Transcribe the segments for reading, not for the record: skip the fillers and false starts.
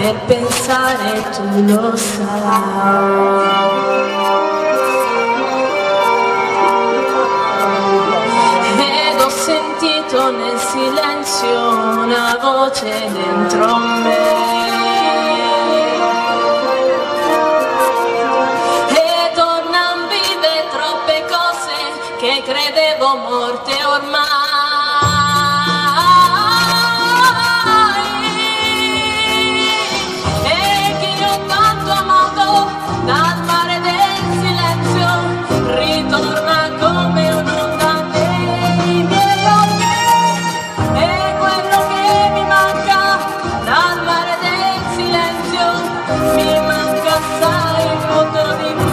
per pensare, tu lo sai. Ed ho sentito nel silenzio una voce dentro me. Che credevo morte ormai, e che io tanto amato dal mare del silenzio ritorna come un'onda nei miei occhi, e quello che mi manca dal mare del silenzio mi manca assai molto di più.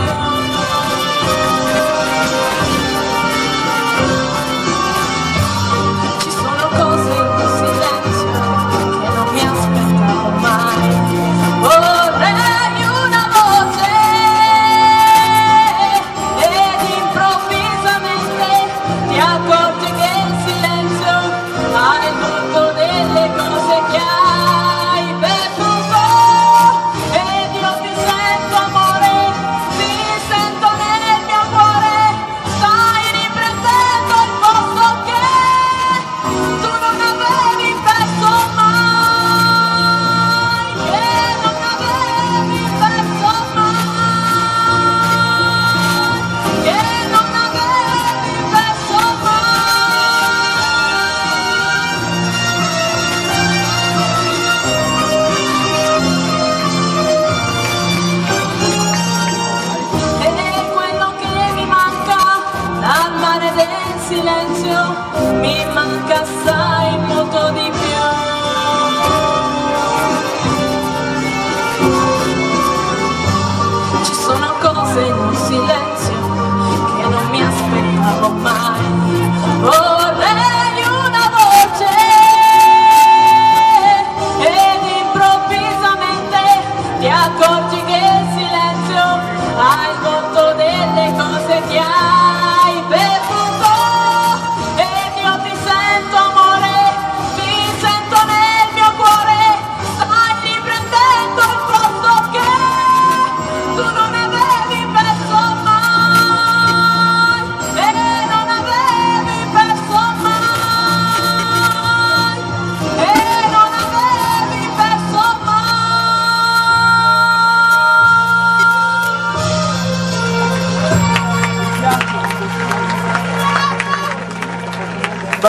Silenzio mi manca assai molto di più. Ci sono cose in un silenzio